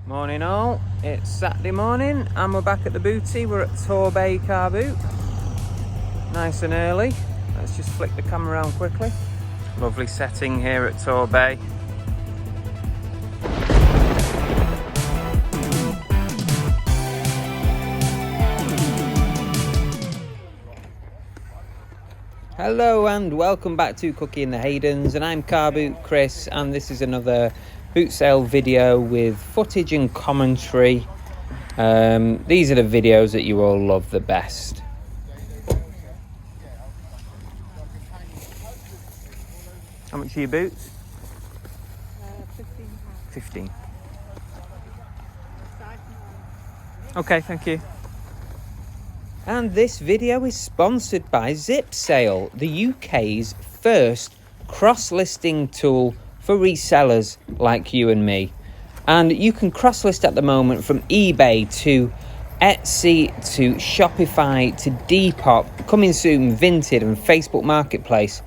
Morning all, it's Saturday morning and we're back at the booty. We're at Torbay car boot. Nice and early. Let's just flick the camera around quickly. Lovely setting here at Torbay. Hello and welcome back to Cookie and the Haydens, and I'm Car Boot Chris, and this is another boot sale video with footage and commentary. These are the videos that you all love the best. How much are your boots? £15. Okay, thank you. And this video is sponsored by Zip Sale, the UK's first cross-listing tool for resellers like you and me. And you can cross-list at the moment from eBay to Etsy to Shopify to Depop, coming soon Vinted and Facebook Marketplace.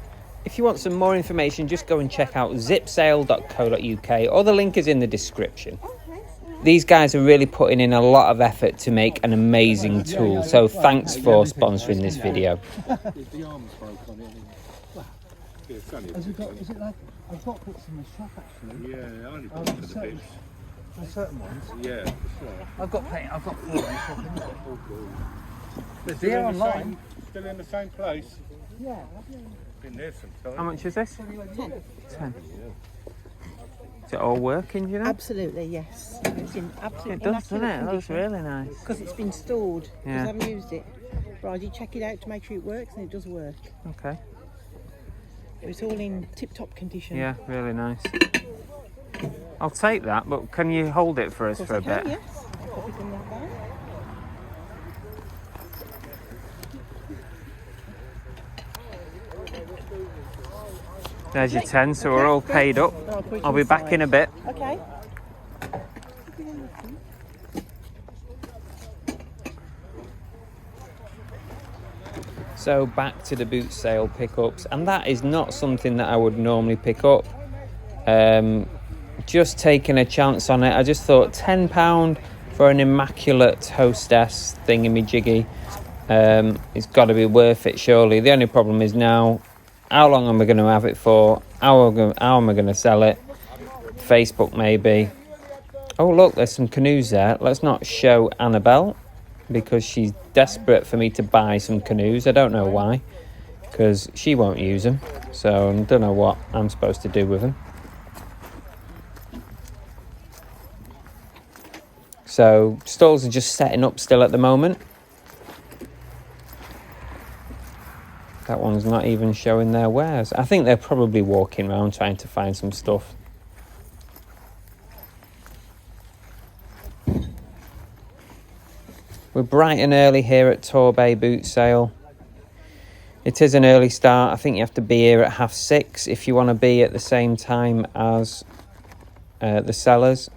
If you want some more information, just go and check out zipsale.co.uk, or the link is in the description. These guys are really putting in a lot of effort to make an amazing tool, so thanks for sponsoring this video. I've got bits in the shop actually. Yeah, I only put them for the bits. For certain ones. Yeah, that's right. I've got four in the shop. But they're online. Still in the same place? Yeah. Been there some time. How much is this? 10. 10. Is it all working, do you know? Absolutely, yes. It's in absolutely It does, doesn't it? It looks really nice. Because it's been stored, because Yeah. I haven't used it. Right, you check it out to make sure it works, and it does work. Okay. It's all in tip-top condition. Yeah, really nice. I'll take that, but can you hold it for us for a bit? Yes. Pop it in that bag. There's your 10, so we're all paid up. I'll be back in a bit. Okay. So back to the boot sale pickups, and that is not something that I would normally pick up. Just taking a chance on it. I just thought £10 for an immaculate hostess thingamajiggy. It's got to be worth it, surely. The only problem is now, how long am I going to have it for? How am I going to sell it? Facebook maybe. Oh look, there's some canoes there. Let's not show Annabelle, because she's desperate for me to buy some canoes. I don't know why, because she won't use them, so I don't know what I'm supposed to do with them. So stalls are just setting up still at the moment. That one's not even showing their wares. I think they're probably walking around trying to find some stuff. We're bright and early here at Torbay boot sale. It is an early start. I think you have to be here at 6:30 if you want to be at the same time as the sellers.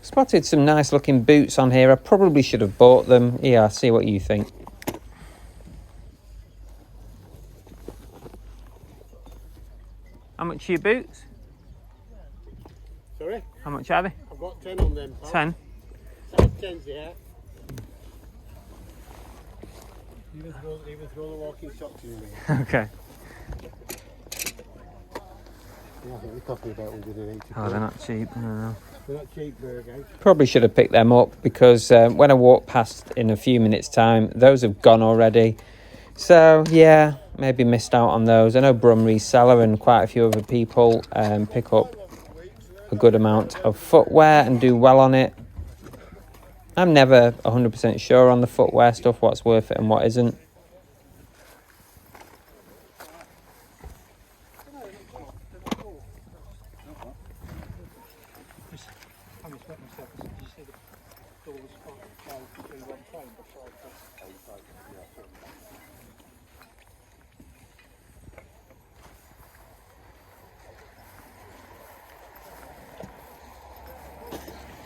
Spotted some nice looking boots on here. I probably should have bought them. Yeah, see what you think. How much are your boots? Sorry? How much are they? I've got 10 on them. 10. 10's here. Even throw the walking socks in there. Okay. Yeah, I think the coffee about 180. Oh, they're not cheap. No. They're not cheap, guys. Probably should have picked them up, because when I walk past in a few minutes' time, those have gone already. So, yeah, maybe missed out on those. I know Reseller and quite a few other people pick up a good amount of footwear and do well on it. I'm never 100% sure on the footwear stuff, what's worth it and what isn't.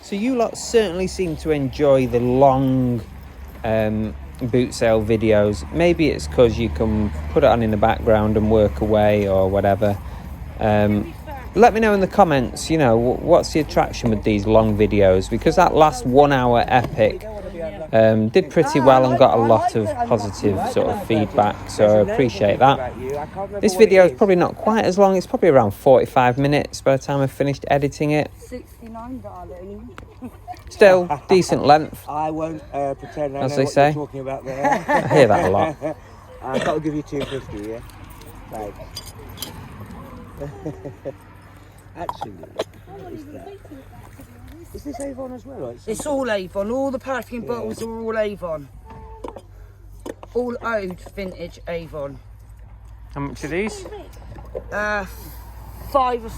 So you lot certainly seem to enjoy the long boot sale videos. Maybe it's because you can put it on in the background and work away or whatever. Let me know in the comments, you know, what's the attraction with these long videos, because that last 1 hour epic did pretty well and got a lot of positive sort of feedback, so I appreciate that. This video is probably not quite as long, it's probably around 45 minutes by the time I've finished editing it. 69, darling. Still, decent length. I won't pretend I As know they what say. you're talking about there. I hear that a lot. That'll give you 250, yeah? Right. Actually, what is that? Is this Avon as well? Or It's all Avon. All the perfume bottles are all Avon. All old vintage Avon. How much are these? £5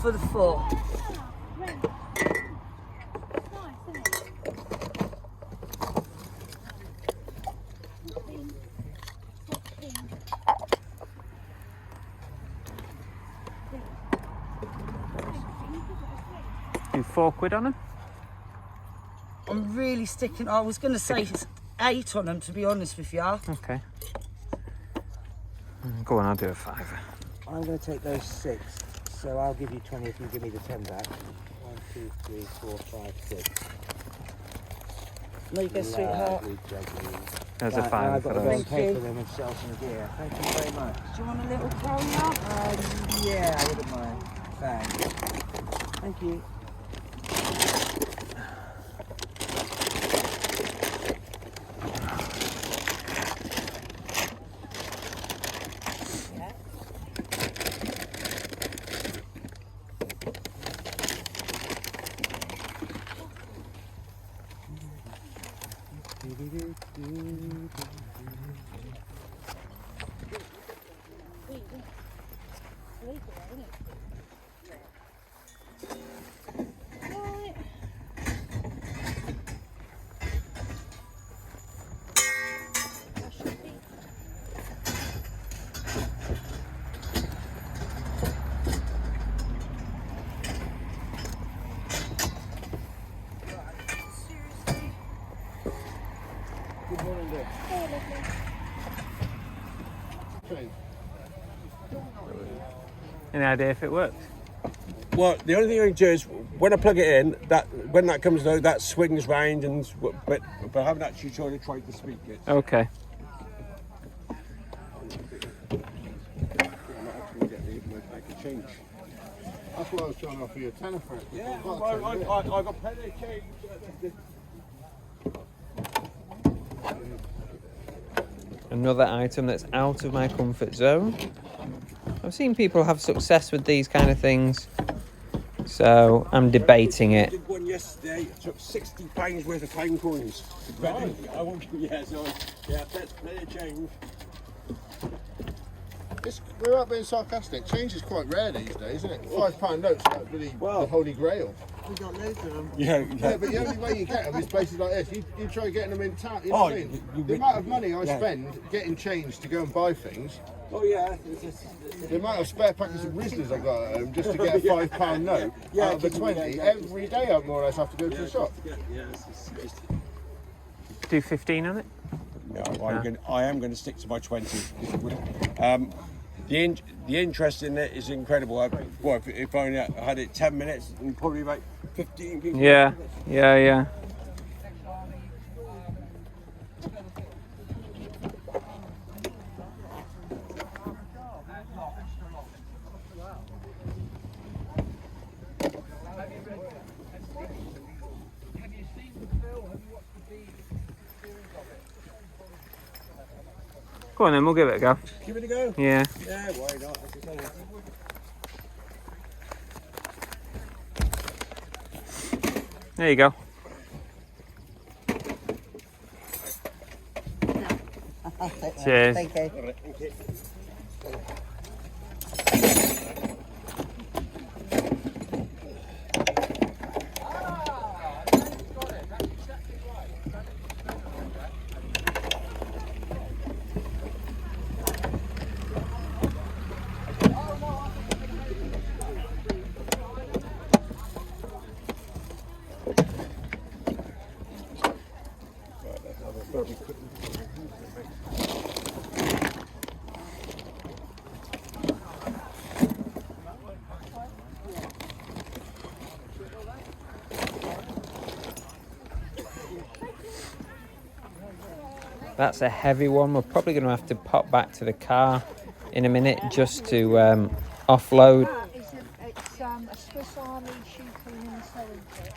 for the 4. Do £4 on them? I'm really sticking. I was going to say 8 on them, to be honest with you. Okay. Go on, I'll do a £5. I'm going to take those 6, so I'll give you 20 if you give me the 10 back. 1, 2, 3, 4, 5, 6. There you go, sweetheart. Lovely jubbly. There's a Right, now £5 I've for got to go those. and pay for them and sell some gear. Thank you very much. Do you want a little carrier? Yeah, I wouldn't mind. Thanks. Thank you. Any idea if it works? Well, the only thing I can do is when I plug it in, when that comes out, that swings round, but I haven't actually tried to speak it. Okay. Change. That's what I was trying to offer you a tenner for it. Yeah, Well, I got plenty of change. Another item that's out of my comfort zone. I've seen people have success with these kind of things, so I'm debating I it. did one yesterday. I took £60 worth of pound coins. Right. I won't. Yeah, so yeah, that's plenty of change. Without being sarcastic, change is quite rare these days, isn't it? £5 notes are like really the holy grail. We got loads of them. Yeah, Yeah, but the only way you get them is places like this. You try getting them in town. You know Oh, what I mean? you- The amount of money I spend getting change to go and buy things. Oh yeah. The amount of spare packets of Riselers I got at home just to get a £5 note out of the 20 every day. I more or less have to go to the shop. Do 15 on it? No, I am going to stick to my 20. The interest in it is incredible. If I only had it 10 minutes, and probably about 15 people. Yeah. Go on then, we'll give it a go. Give it a go. Yeah. Yeah, why not? There you go. Cheers. Thank you. That's a heavy one. We're probably going to have to pop back to the car in a minute just to offload. It's a Swiss Army shoe cleaning and sewing kit.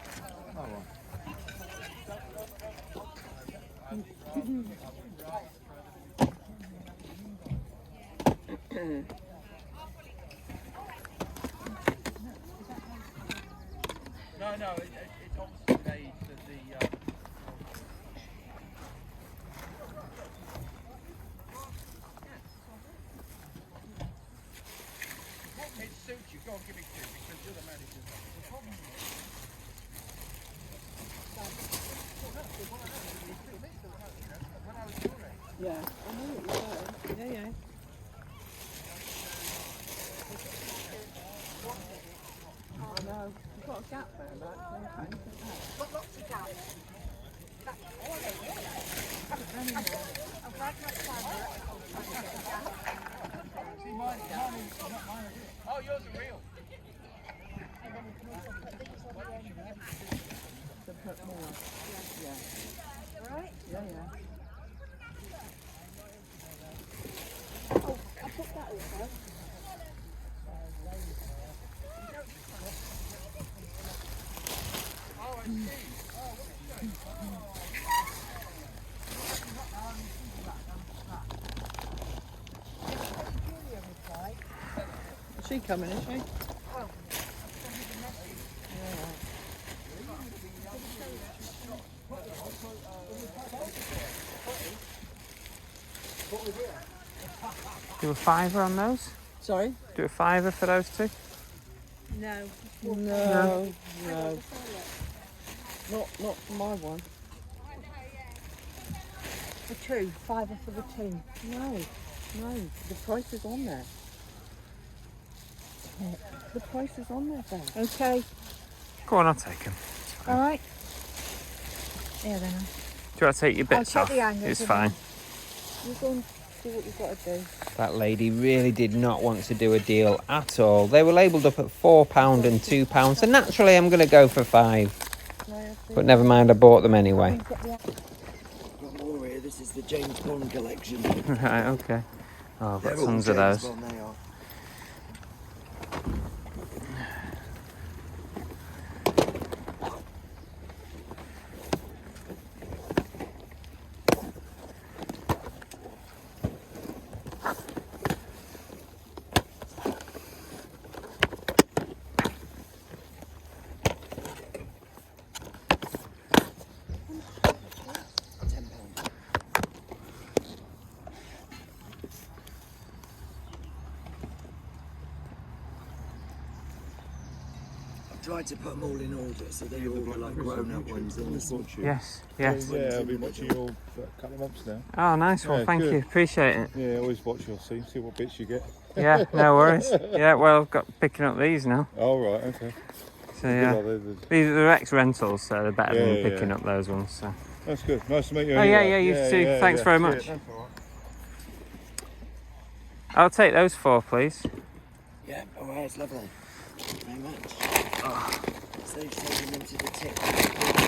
No, it's obviously made that the. It suits you. Go on, give me two because you're the manager. Yeah, I know what you're saying. Yeah. Oh no, you've got a gap there, right? Got lots of gaps. Oh, yours are real. To put more. Right? Yeah. Oh, I put that also. Is she coming, is she? Do a fiver on those? Sorry? Do a fiver for those two? No. No. Not for my one. For two, £5 for the two. No. The price is on there. The price is on there, Ben. Okay. Go on, I'll take them. All right. Yeah, then. Do you want to take your bits take off? the hangers It's and fine. You go and do what you've got to do. That lady really did not want to do a deal at all. They were labelled up at £4 and £2, so naturally I'm going to go for £5. But never mind, I bought them anyway. Got more here. This is the James Bond collection. Right, okay. Oh, I've got They're all tons of James those. Bond, they are. Tried to put them all in order, so they're all like grown-up ones in this one. Yes, yes. Yeah, I've been watching you all for a couple of months now. Oh, nice one. Yeah, Thank good. you. Appreciate it. Yeah, always watch your scene, see what bits you get. Yeah, no worries. Yeah, well, I've got picking up these now. Oh, right, okay. So yeah, these are ex-rentals, so they're better than Yeah, picking yeah. up those ones. So. That's good. Nice to meet you. Oh yeah, anyway. yeah, you too. Thanks very much. Yeah, that's all right. I'll take those 4, please. Yeah, alright, it's lovely. Thank you very much. Oh, so taking them to the tip.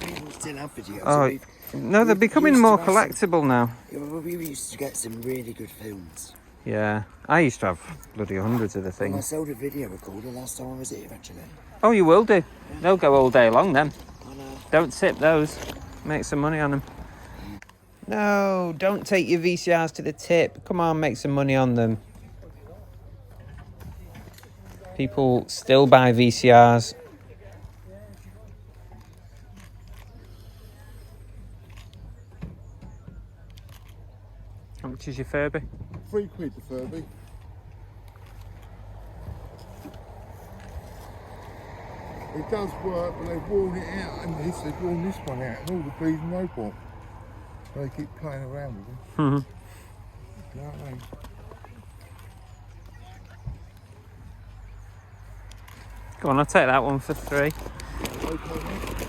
People still have videos. Oh, no, they're becoming used to more have some- collectible now. Yeah, well, we used to get some really good films. Yeah, I used to have bloody hundreds of the And I things. sold a video recorder last time I was here, actually. Oh, you will do. They'll go all day long then. I know. Don't tip those. Make some money on them. No, don't take your VCRs to the tip. Come on, make some money on them. People still buy VCRs. How much is your Furby? £3 the Furby. It does work, but they've worn it out, and they've worn this one out, and all the bleeding robot. They keep playing around with them. Mm-hmm. You know what I mean? Go on, I'll take that one for 3. Okay, mate.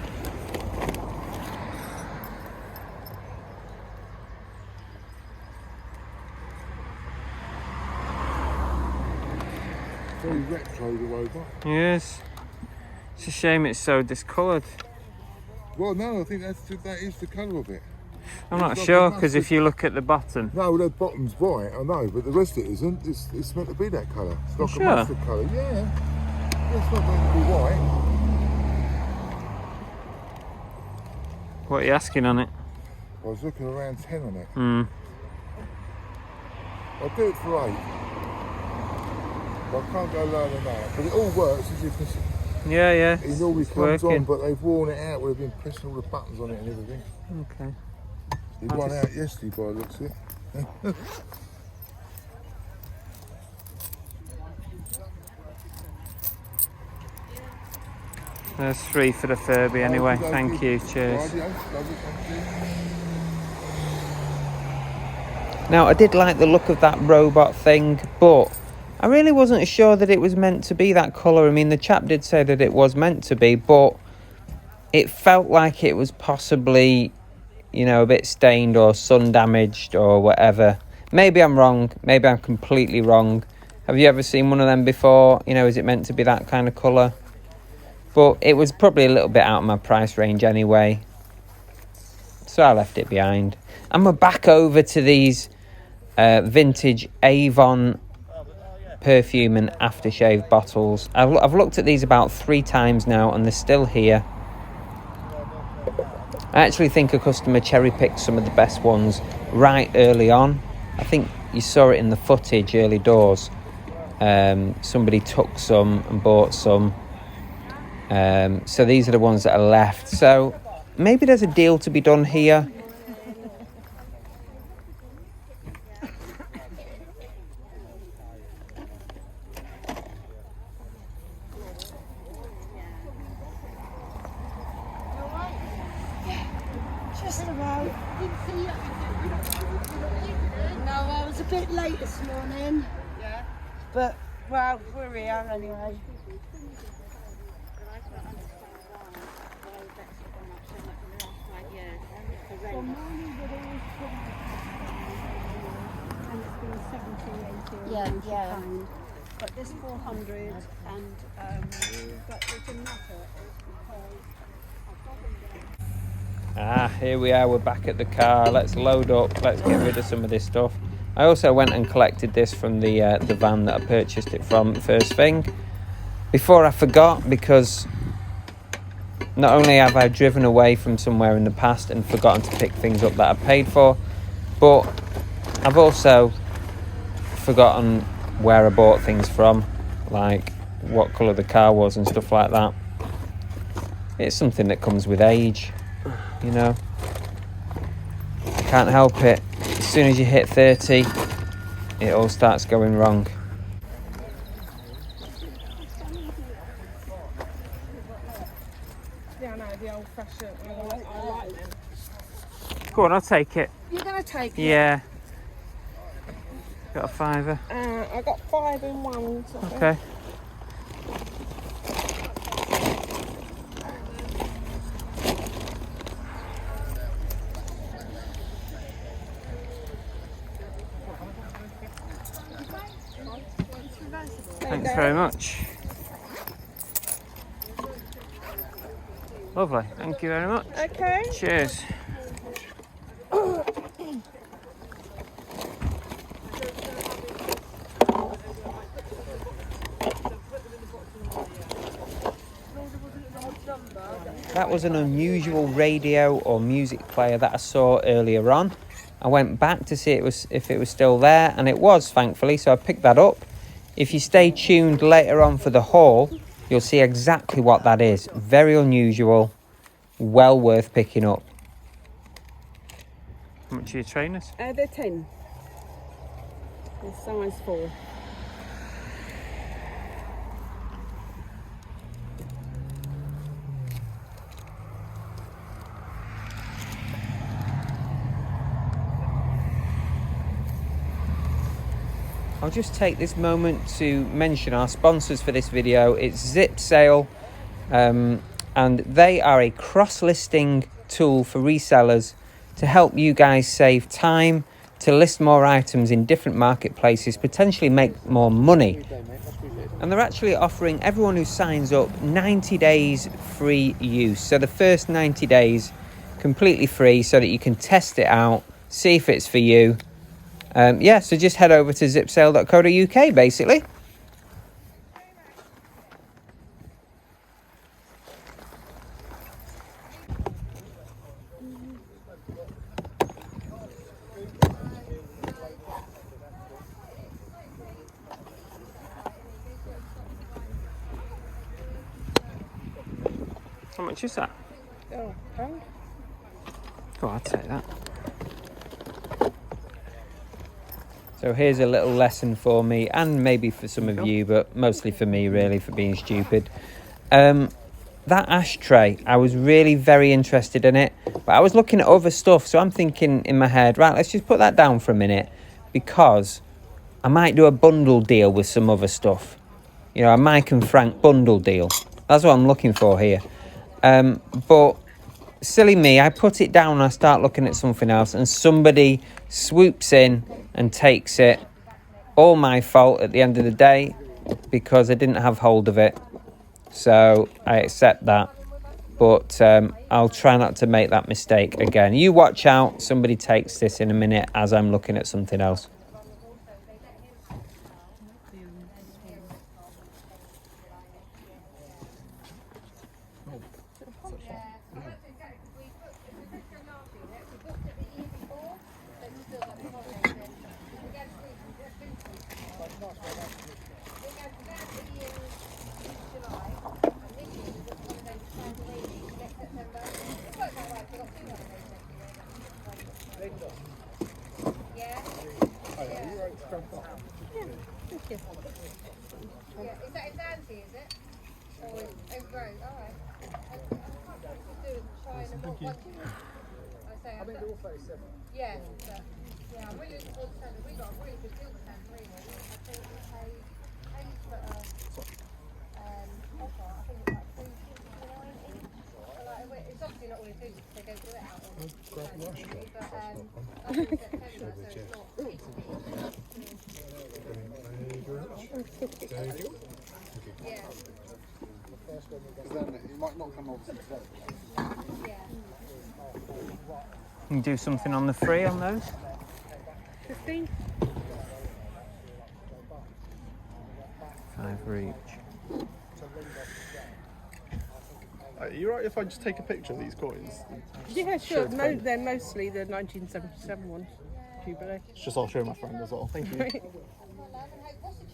Very retro, the robot. Yes. It's a shame it's so discoloured. Well, no, I think that is the colour of it. I'm not It's sure like a because if massive- you look at the bottom, No, the bottom's white, I know, but the rest of it isn't. It's meant to be that colour. It's like Sure. a mustard colour, yeah. It's not meant to be white. what are you asking on it? I was looking around 10 on it. Hmm. I'll do it for 8. But I can't go lower than that. But it all works, as you can see. Yeah, yeah. It normally It's comes working. on, but they've worn it out. We've been pressing all the buttons on it and everything. Okay. It ran out yesterday by the looks of it. There's 3 for the Furby anyway. Okey-dokey. Thank you. Cheers. Rightio, lovely, thank you. Now, I did like the look of that robot thing, but I really wasn't sure that it was meant to be that colour. I mean, the chap did say that it was meant to be, but it felt like it was possibly, you know, a bit stained or sun damaged or whatever. Maybe I'm wrong. Maybe I'm completely wrong. Have you ever seen one of them before? You know, is it meant to be that kind of colour? But it was probably a little bit out of my price range anyway, so I left it behind. And we're back over to these vintage Avon perfume and aftershave bottles. I've looked at these about 3 times now and they're still here. I actually think a customer cherry-picked some of the best ones right early on. I think you saw it in the footage early doors. Somebody took some and bought some. So these are the ones that are left. So maybe there's a deal to be done here. Just about. No, I was a bit late this morning. Yeah. But, well, we're here anyway. Yeah, yeah. But this 400 and but it didn't matter. Here we are, we're back at the car. Let's load up, let's get rid of some of this stuff. I also went and collected this from the van that I purchased it from first thing. Before I forgot, because not only have I driven away from somewhere in the past and forgotten to pick things up that I paid for, but I've also forgotten where I bought things from, like what colour the car was and stuff like that. It's something that comes with age, you know. Can't help it. As soon as you hit 30, it all starts going wrong. Yeah, no, the old fashioned. I like them. Go on, I'll take it. You're going to take it? Yeah. Got a £5. I got 5 in one. So Okay. Thanks very much. Lovely. Thank you very much. Okay. Cheers. That was an unusual radio or music player that I saw earlier on. I went back to see if it was still there, and it was, thankfully, so I picked that up. If you stay tuned later on for the haul, you'll see exactly what that is. Very unusual, well worth picking up. How much are your trainers? They're 10. They're size 4. I'll just take this moment to mention our sponsors for this video. It's Zip Sale, and they are a cross-listing tool for resellers to help you guys save time, to list more items in different marketplaces, potentially make more money. And they're actually offering everyone who signs up 90 days free use. So the first 90 days completely free so that you can test it out, see if it's for you. Yeah, so just head over to zipsale.co.uk basically. How much is that? Oh, pound. Oh, I'll take that. So here's a little lesson for me, and maybe for some of you, but mostly for me really, for being stupid. That ashtray, I was really very interested in it, but I was looking at other stuff, so I'm thinking in my head, right, let's just put that down for a minute, because I might do a bundle deal with some other stuff. You know, a Mike and Frank bundle deal. That's what I'm looking for here. But silly me, I put it down and I start looking at something else, and somebody swoops in and takes it. All my fault at the end of the day, because I didn't have hold of it. So I accept that. But I'll try not to make that mistake again. You watch out, somebody takes this in a minute as I'm looking at something else. Can you do something on the free on those? 15. 5 for each. Are you right if I just take a picture of these coins? Yeah, sure. They're mostly the 1977 ones. Jubilee. It's just I'll show my friend as well. Thank you.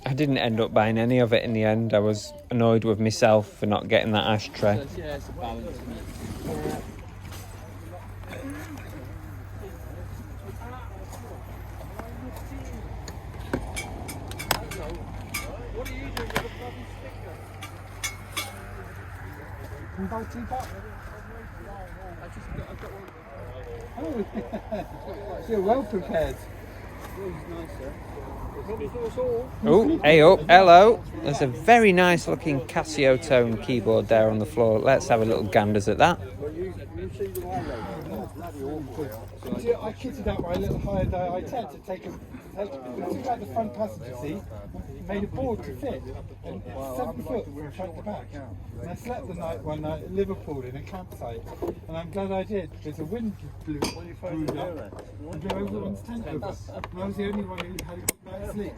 I didn't end up buying any of it in the end. I was annoyed with myself for not getting that ashtray. Yeah, it's a balance. You're well prepared. Oh, hey up, hello. There's a very nice looking Casio tone keyboard there on the floor. Let's have a little ganders at that. I kitted out my little higher I tent to take took out the front passenger seat, made a board to fit, and 7 foot from front to back. And I slept one night at Liverpool in a campsite, and I'm glad I did, because the wind blew up and blew everyone's tent over. And I was the only one who had a good night's sleep.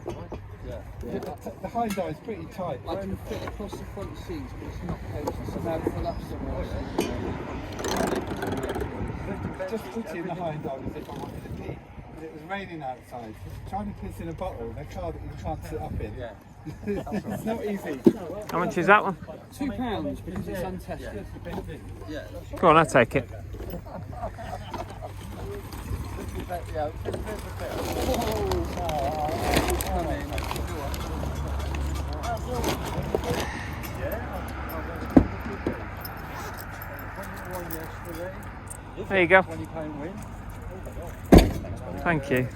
The hind eye is pretty tight. I can fit across the front seats, but it's not coached, so now fill up somewhere. Just put in the hind eye as if I wanted to pee. But it was raining outside. Trying to piss in a bottle in a car that you can't sit up in. It's not easy. How much is that one? £2 because it's untested. Go on, I'll take it. There you go. Thank you.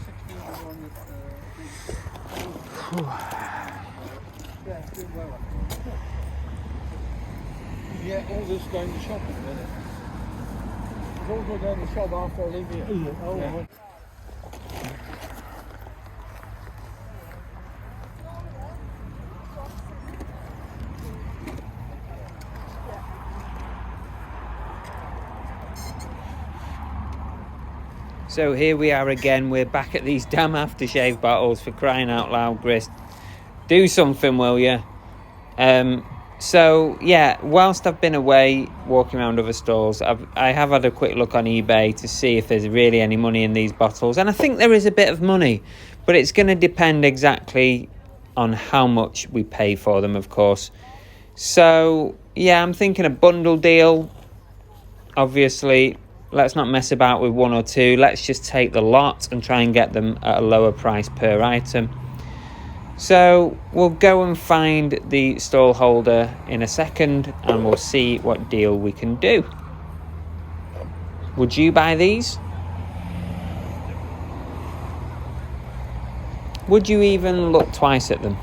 Yeah, all this going to shopping, isn't it? It's all going down the shop after I leave here. Yeah. So here we are again. We're back at these damn aftershave bottles, for crying out loud, Grist. Do something, will you? So yeah, whilst I've been away walking around other stalls, I have had a quick look on eBay to see if there's really any money in these bottles, and I think there is a bit of money, but it's going to depend exactly on how much we pay for them, of course. So yeah, I'm thinking a bundle deal. Obviously, let's not mess about with one or two. Let's just take the lot and try and get them at a lower price per item. So we'll go and find the stall holder in a second and we'll see what deal we can do. Would you buy these? Would you even look twice at them?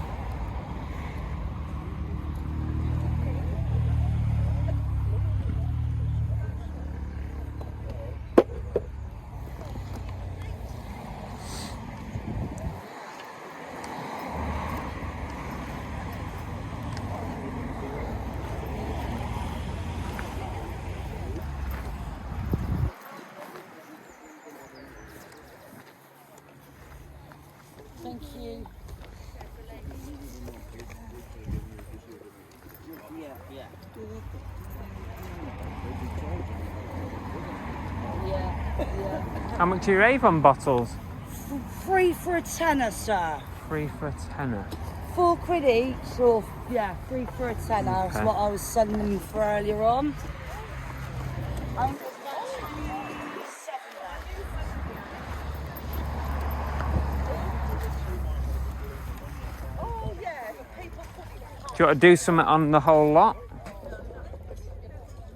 Thank you. Yeah. How much are your Avon bottles? Free for a tenner, sir. 3 for a tenner. £4 each, or yeah, 3 for a tenner. That's Okay. what I was selling them for earlier on. Do you want to do something on the whole lot?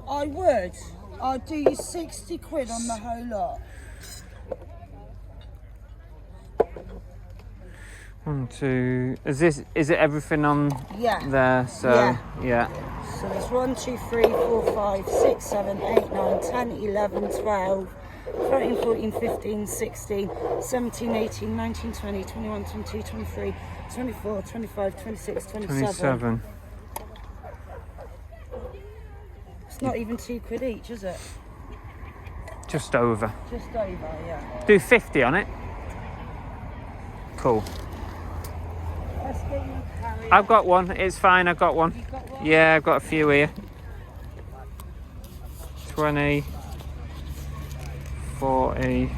I would. I'd do you 60 quid on the whole lot. 1, 2. Is it everything on Yeah. there? So yeah. So there's 1, 2, 3, 4, 5, 6, 7, 8, 9, 10, 11, 12, 13, 14, 15, 16, 17, 18, 19, 20, 21, 22, 23, 24, 25, 26, 27. It's not even £2 each, is it? Just over. Just over, yeah. Do 50 on it. Cool. Let's get you carried. I've got one. It's fine. I've got one. You've got one? Yeah, I've got a few here. 20, 40,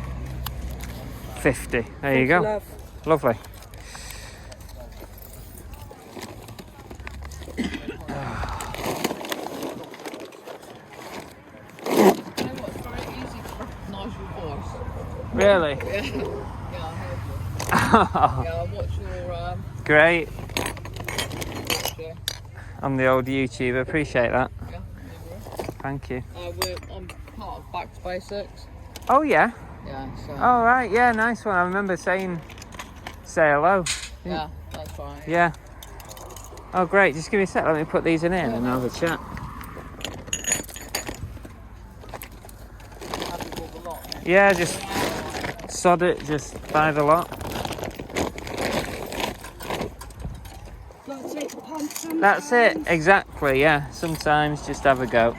50. There you go. Love. Lovely. Really? Yeah. Yeah, I heard you. Yeah, I watch your Great. yeah. On the old YouTube. Appreciate that. Yeah, Thank you. I'm part of Back to Basics. Oh yeah. Yeah, so Oh right. Yeah, nice one. I remember saying say hello. yeah, that's right. Yeah. Oh great. Just give me a sec. Let me put these in here and then have a chat. Happy with a lot. Yeah, just sod it. Just buy the lot. Got to take a punt sometimes. That's it. Exactly. Yeah. Sometimes just have a go.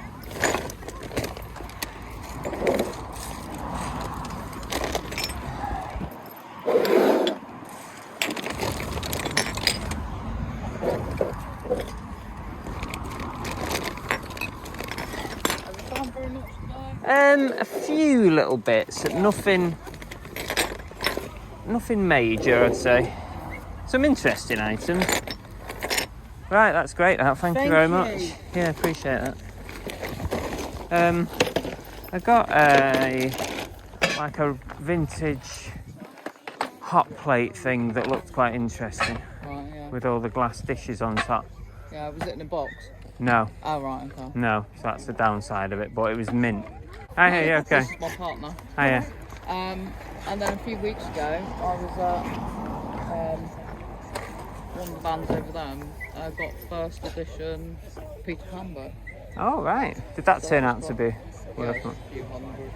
A few little bits, nothing major, I'd say. Some interesting items. Right, that's great. Thank you very much. Yeah, appreciate that. I got a vintage hot plate thing that looked quite interesting, Right, yeah. with all the glass dishes on top. Yeah, was it in a box? No, Oh, right, okay. no, so that's the downside of it. But it was mint. Hi, yeah, okay. This is my partner. Hiya. And then a few weeks ago, I was at one of the bands over there and I got first edition Peter Pan book. Oh right. Did that turn out to be Yeah, worth it's much? a few hundred.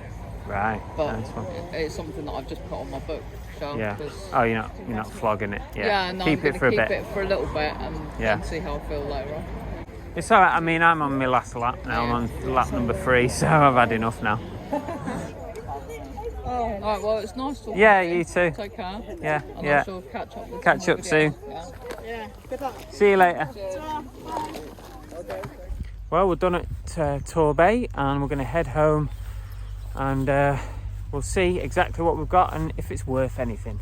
Right. But Nice one. it's something that I've just put on my bookshelf. Yeah. 'Cause Oh, you're not flogging it. Yeah. yeah, no, Keep I'm it for a gonna bit. keep it for a little bit and Yeah. then see how I feel later on. It's alright. I mean, I'm on my last lap now. I'm on lap number 3, so I've had enough now. Oh, Yeah. Alright, well, it's nice talking Yeah, to you. you too. Take care. Yeah, And yeah. I'm sure we'll catch up with Catch some up more soon. videos. Yeah. Good luck. See you later. Cheers. Well, we're done at Torbay and we're going to head home and we'll see exactly what we've got and if it's worth anything.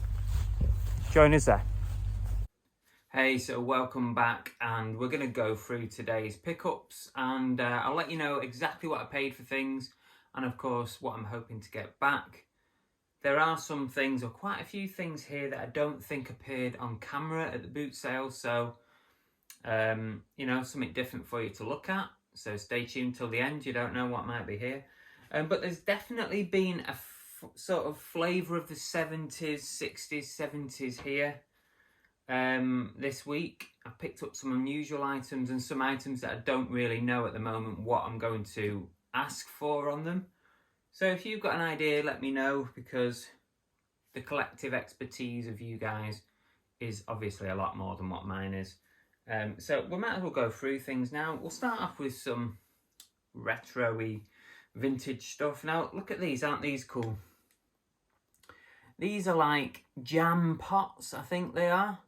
Join us there. Hey, so welcome back, and we're going to go through today's pickups and I'll let you know exactly what I paid for things and of course what I'm hoping to get back. There are some things, or quite a few things here, that I don't think appeared on camera at the boot sale, so you know, something different for you to look at. So stay tuned till the end, you don't know what might be here. But there's definitely been a sort of flavour of the 70s, 60s, 70s here this week. I picked up some unusual items and some items that I don't really know at the moment what I'm going to ask for on them. So if you've got an idea, let me know, because the collective expertise of you guys is obviously a lot more than what mine is. So we might as well go through things now. We'll start off with some retro-y vintage stuff. Now look at these, aren't these cool? These are like jam pots, I think they are.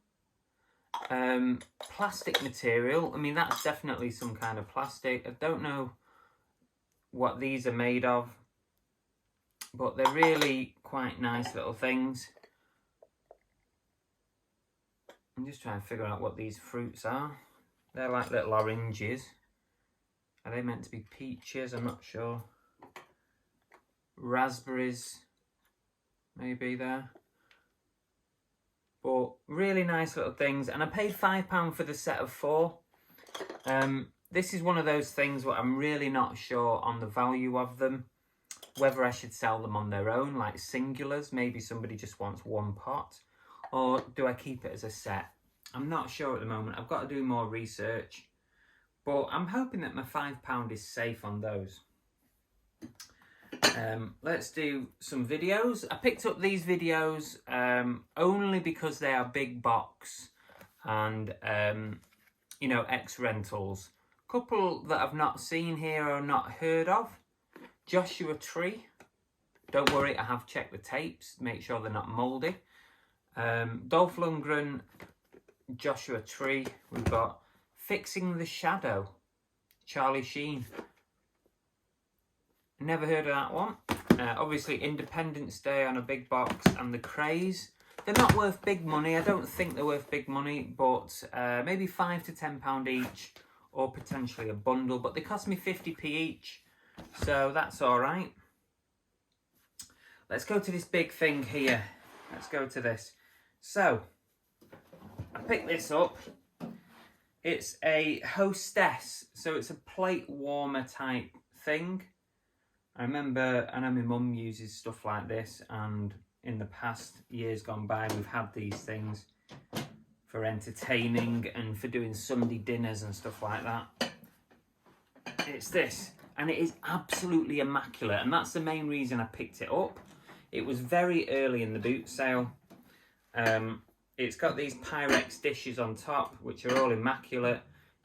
Plastic material. I mean, that's definitely some kind of plastic. I don't know what these are made of, but they're really quite nice little things. I'm just trying to figure out what these fruits are. They're like little oranges. Are they meant to be peaches? I'm not sure. Raspberries, maybe there. But really nice little things. And I paid £5 for the set of 4. This is one of those things where I'm really not sure on the value of them. Whether I should sell them on their own, like singulars. Maybe somebody just wants one pot. Or do I keep it as a set? I'm not sure at the moment. I've got to do more research. But I'm hoping that my £5 is safe on those. Let's do some videos. I picked up these videos only because they are big box and, you know, ex-rentals. Couple that I've not seen here or not heard of. Joshua Tree. Don't worry, I have checked the tapes. Make sure they're not mouldy. Dolph Lundgren, Joshua Tree. We've got Fixing the Shadow, Charlie Sheen. Never heard of that one. Obviously Independence Day on a big box and The Craze. They're not worth big money. I don't think they're worth big money, but maybe £5 to £10 each, or potentially a bundle. But they cost me 50p each, so that's all right. Let's go to this big thing here. Let's go to this. So I picked this up. It's a hostess, so it's a plate warmer type thing. I remember, I know my mum uses stuff like this, and in the past years gone by, we've had these things for entertaining and for doing Sunday dinners and stuff like that. It's this, and it is absolutely immaculate, and that's the main reason I picked it up. It was very early in the boot sale. It's got these Pyrex dishes on top, which are all immaculate.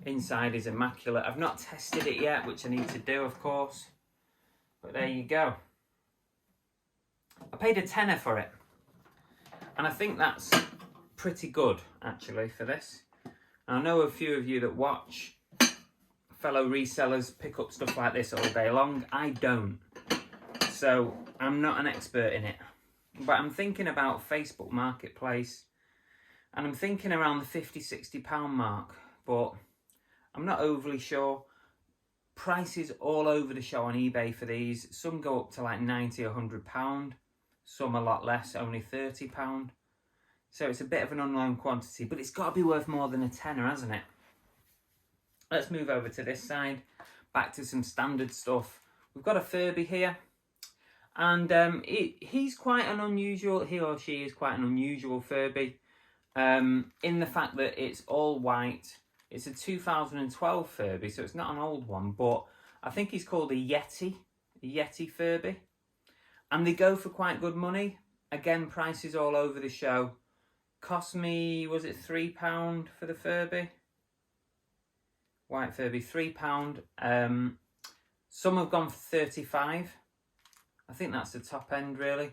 Inside is immaculate. I've not tested it yet, which I need to do, of course. But there you go. I paid a tenner for it. And I think that's pretty good, actually, for this. And I know a few of you that watch fellow resellers pick up stuff like this all day long. I don't. So I'm not an expert in it. But I'm thinking about Facebook Marketplace. And I'm thinking around the £50, £60 mark. But I'm not overly sure. Prices all over the show on eBay for these. Some go up to like £90 or £100. Some a lot less, only £30. So it's a bit of an unknown quantity, but it's got to be worth more than a tenner, hasn't it? Let's move over to this side. Back to some standard stuff. We've got a Furby here. And he's quite an unusual, he or she is quite an unusual Furby. In the fact that it's all white. It's a 2012 Furby, so it's not an old one, but I think he's called a Yeti Furby. And they go for quite good money. Again, prices all over the show. Cost me, was it £3 for the Furby? White Furby, £3. Some have gone for 35. I think that's the top end, really.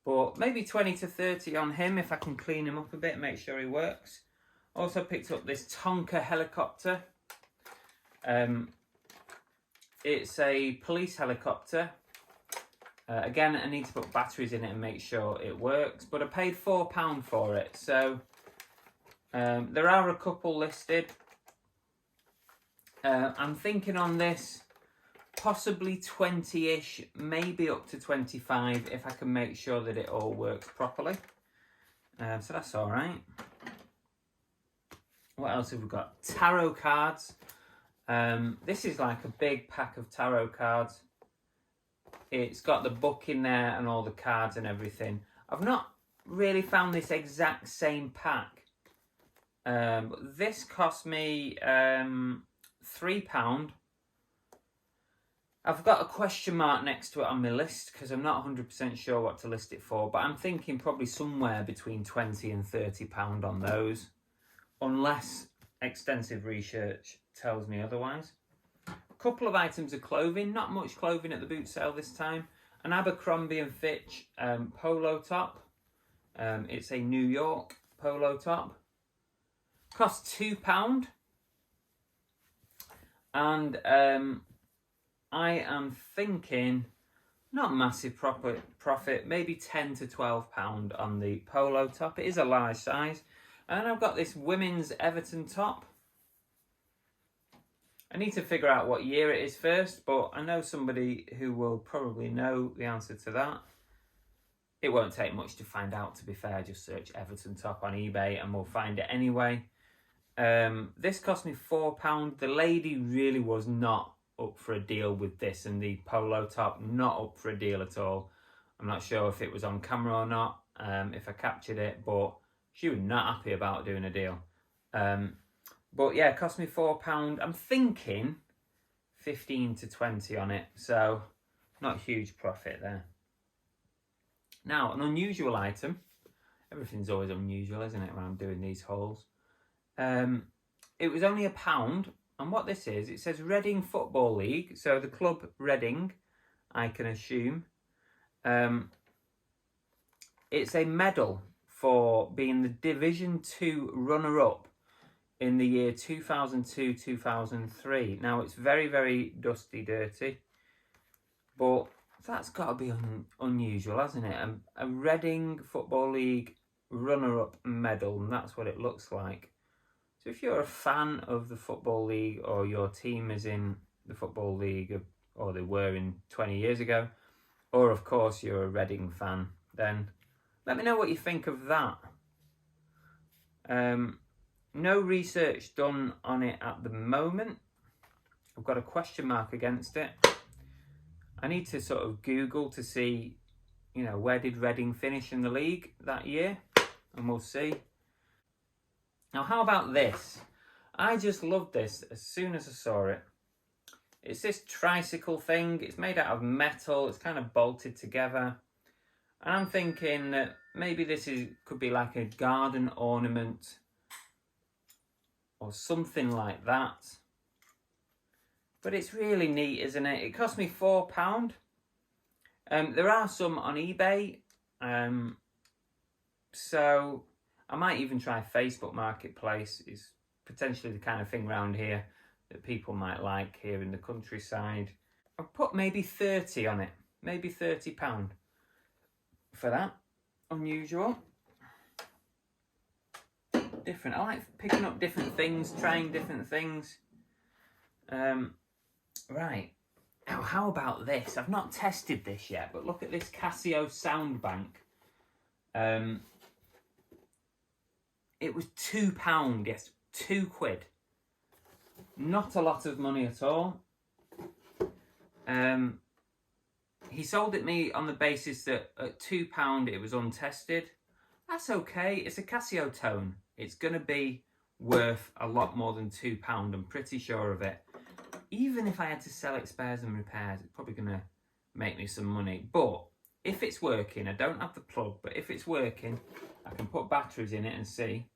But maybe 20 to 30 on him if I can clean him up a bit, make sure he works. Also picked up this Tonka Helicopter. It's a police helicopter. Again, I need to put batteries in it and make sure it works. But I paid £4 for it. So there are a couple listed. I'm thinking on this, possibly 20-ish, maybe up to 25 if I can make sure that it all works properly. So that's all right. What else have we got? Tarot cards. This is like a big pack of tarot cards. It's got the book in there and all the cards and everything. I've not really found this exact same pack. But this cost me £3. I've got a question mark next to it on my list because I'm not 100% sure what to list it for, but I'm thinking probably somewhere between £20 and £30 on those, unless extensive research tells me otherwise. A couple of items of clothing, not much clothing at the boot sale this time. An Abercrombie and Fitch polo top. It's a New York polo top. Cost £2. And I am thinking, not massive profit, maybe £10 to £12 on the polo top. It is a large size. And I've got this women's Everton top. I need to figure out what year it is first, but I know somebody who will probably know the answer to that. It won't take much to find out, to be fair. Just search Everton top on eBay and we'll find it anyway. This cost me £4. The lady really was not up for a deal with this, and the polo top, not up for a deal at all. I'm not sure if it was on camera or not, if I captured it, but she was not happy about doing a deal. But yeah, it cost me £4. I'm thinking 15 to 20 on it, so not huge profit there. Now, an unusual item. Everything's always unusual, isn't it, when I'm doing these hauls? It was only £1, and what this is, it says Reading Football League, so the club Reading, I can assume. It's a medal for being the Division 2 runner-up in the year 2002-2003. Now, it's very, very dusty, dirty, but that's got to be unusual, hasn't it? A Reading Football League runner-up medal, and that's what it looks like. So if you're a fan of the Football League, or your team is in the Football League, or they were in 20 years ago, or of course you're a Reading fan, then let me know what you think of that. No research done on it at the moment. I've got a question mark against it. I need to sort of Google to see, you know, where did Reading finish in the league that year, and we'll see. Now, how about this? I just loved this as soon as I saw it. It's this tricycle thing. It's made out of metal. It's kind of bolted together. And I'm thinking that maybe this could be like a garden ornament or something like that. But it's really neat, isn't it? It cost me £4. There are some on eBay. So I might even try Facebook Marketplace. Is potentially the kind of thing around here that people might like here in the countryside. I'll put maybe 30 on it. Maybe £30 for that. Unusual. Different. I like picking up different things, trying different things. Right. Now, how about this? I've not tested this yet, but look at this Casio sound bank. It was £2, yes, £2. Not a lot of money at all. He sold it me on the basis that at £2 it was untested. That's okay, it's a Casio tone. It's going to be worth a lot more than £2, I'm pretty sure of it. Even if I had to sell it spares and repairs, it's probably going to make me some money. But if it's working, I don't have the plug, but if it's working, I can put batteries in it and see.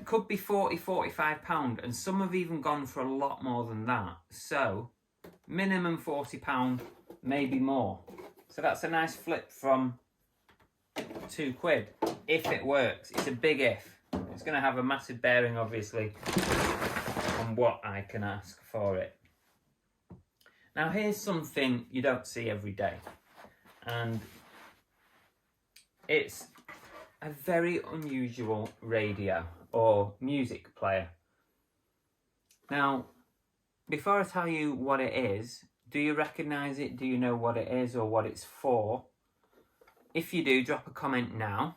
Could be £40, £45, and some have even gone for a lot more than that. So, minimum £40, maybe more. So that's a nice flip from £2 if it works. It's a big if. It's going to have a massive bearing, obviously, on what I can ask for it. Now, here's something you don't see every day, and it's a very unusual radio or music player. Now, before I tell you what it is, do you recognise it? Do you know what it is or what it's for? If you do, drop a comment now,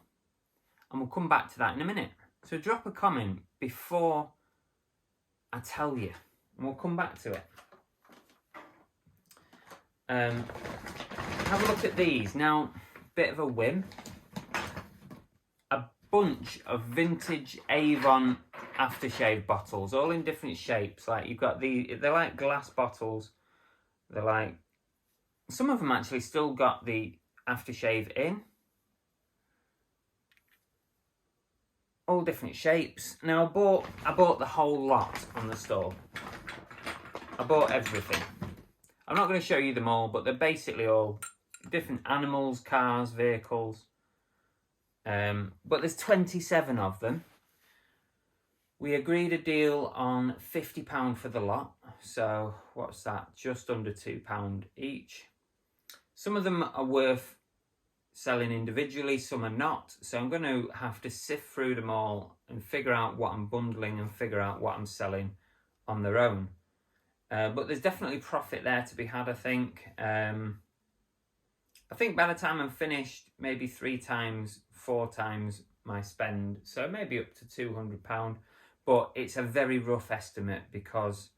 and we'll come back to that in a minute. So drop a comment before I tell you, and we'll come back to it. Have a look at these. Now, bit of a whim. A bunch of vintage Avon aftershave bottles, all in different shapes. Like you've got they're like glass bottles. They're like, some of them actually still got the aftershave in. All different shapes. Now I bought the whole lot on the store. I bought everything. I'm not going to show you them all, but they're basically all different animals, cars, vehicles. But there's 27 of them. We agreed a deal on £50 for the lot. So what's that? Just under £2 each. Some of them are worth selling individually, some are not. So I'm going to have to sift through them all and figure out what I'm bundling and figure out what I'm selling on their own. But there's definitely profit there to be had, I think. I think by the time I'm finished, maybe 3 times, 4 times my spend. So maybe up to £200. But it's a very rough estimate because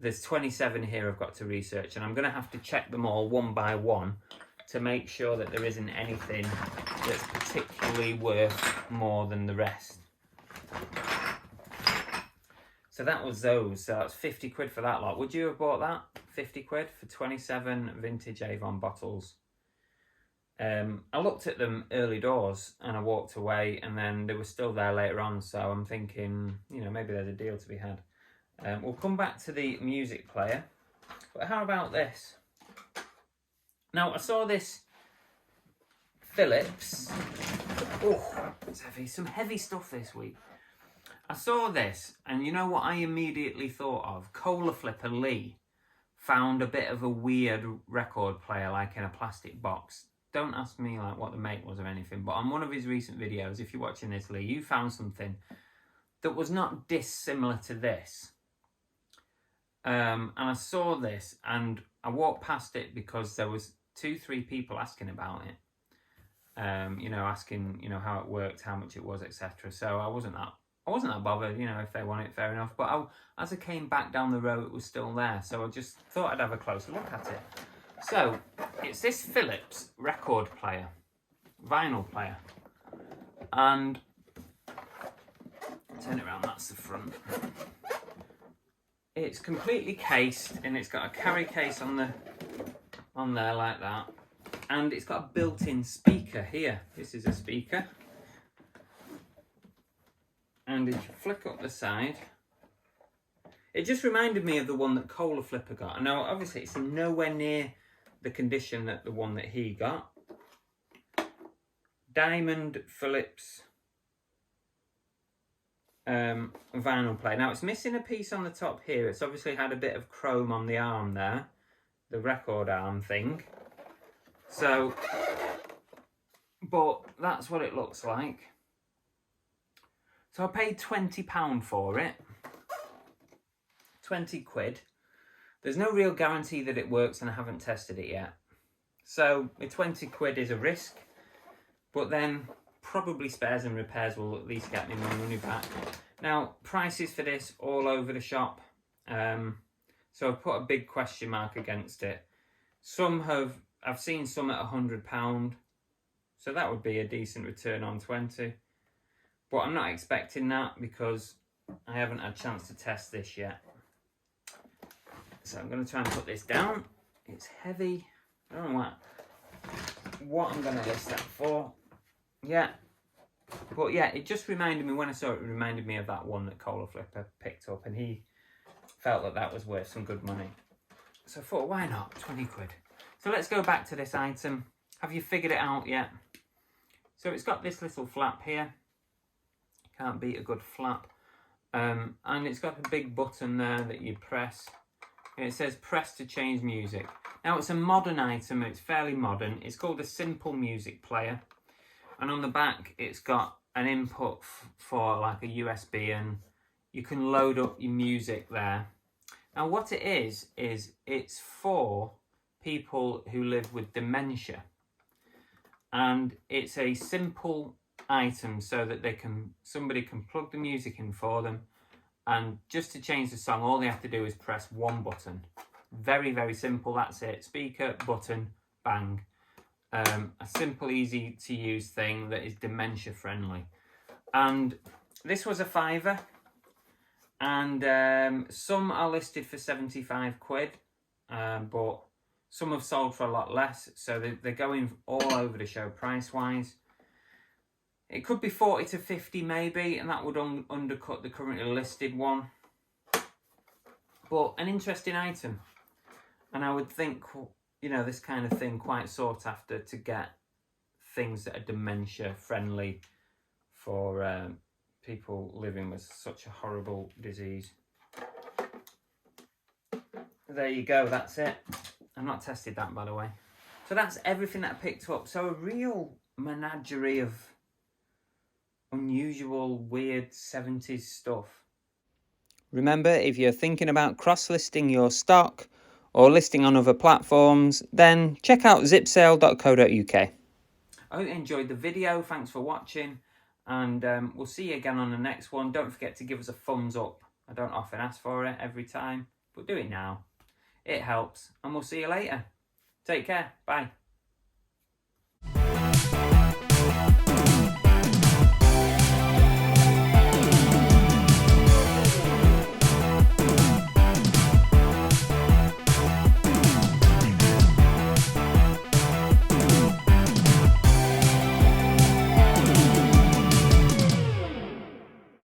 there's 27 here I've got to research. And I'm going to have to check them all one by one to make sure that there isn't anything that's particularly worth more than the rest. So that was those. So that's £50 for that lot. Would you have bought that? £50 for 27 vintage Avon bottles. I looked at them early doors and I walked away, and then they were still there later on. So I'm thinking, you know, maybe there's a deal to be had. We'll come back to the music player. But how about this? Now, I saw this Philips. Oh, it's heavy. Some heavy stuff this week. I saw this, and you know what I immediately thought of? Cola Flipper Lee found a bit of a weird record player, like in a plastic box. Don't ask me like what the make was or anything, but on one of his recent videos, if you're watching this, Lee, you found something that was not dissimilar to this. And I saw this, and I walked past it because there was 2-3 people asking about it. You know, asking, you know, how it worked, how much it was, etc. So I wasn't that bothered, you know, if they want it, fair enough. But as I came back down the row, it was still there. So I just thought I'd have a closer look at it. So, it's this Philips record player, vinyl player. And, turn it around, that's the front. It's completely cased, and it's got a carry case on there like that. And it's got a built-in speaker here. This is a speaker. And if you flick up the side, it just reminded me of the one that Cola Flipper got. Now, obviously, it's nowhere near the condition that the one that he got. Diamond Philips vinyl player. Now, it's missing a piece on the top here. It's obviously had a bit of chrome on the arm there, the record arm thing. So, but that's what it looks like. So I paid £20 for it. £20. There's no real guarantee that it works, and I haven't tested it yet. So the £20 is a risk, but then probably spares and repairs will at least get me my money back. Now, prices for this all over the shop. So I've put a big question mark against it. I've seen some at £100, so that would be a decent return on 20. But I'm not expecting that because I haven't had a chance to test this yet. So I'm going to try and put this down. It's heavy. I don't know what I'm going to list that for. Yeah. But yeah, it just reminded me, when I saw it, it reminded me of that one that Cola Flipper picked up, and he felt that that was worth some good money. So I thought, why not? £20. So let's go back to this item. Have you figured it out yet? So it's got this little flap here. Can't beat a good flap. And it's got a big button there that you press. And it says press to change music. Now it's a modern item, it's fairly modern. It's called a simple music player. And on the back it's got an input for like a USB, and you can load up your music there. Now what it is it's for people who live with dementia. And it's a simple item so that somebody can plug the music in for them, and just to change the song all they have to do is press one button. Very, very simple, that's it. Speaker, button, bang. A simple, easy to use thing that is dementia friendly. And this was a £5, and some are listed for 75 quid, but some have sold for a lot less, so they're going all over the show price wise. It could be 40 to 50 maybe, and that would undercut the currently listed one. But an interesting item. And I would think, you know, this kind of thing quite sought after to get things that are dementia friendly for people living with such a horrible disease. There you go, that's it. I've not tested that, by the way. So that's everything that I picked up. So a real menagerie of unusual, weird 70s stuff. Remember, if you're thinking about cross-listing your stock or listing on other platforms, then check out zipsale.co.uk. I hope you enjoyed the video. Thanks for watching, and we'll see you again on the next one. Don't forget to give us a thumbs up. I don't often ask for it every time, but do it now. It helps, and we'll see you later. Take care. Bye.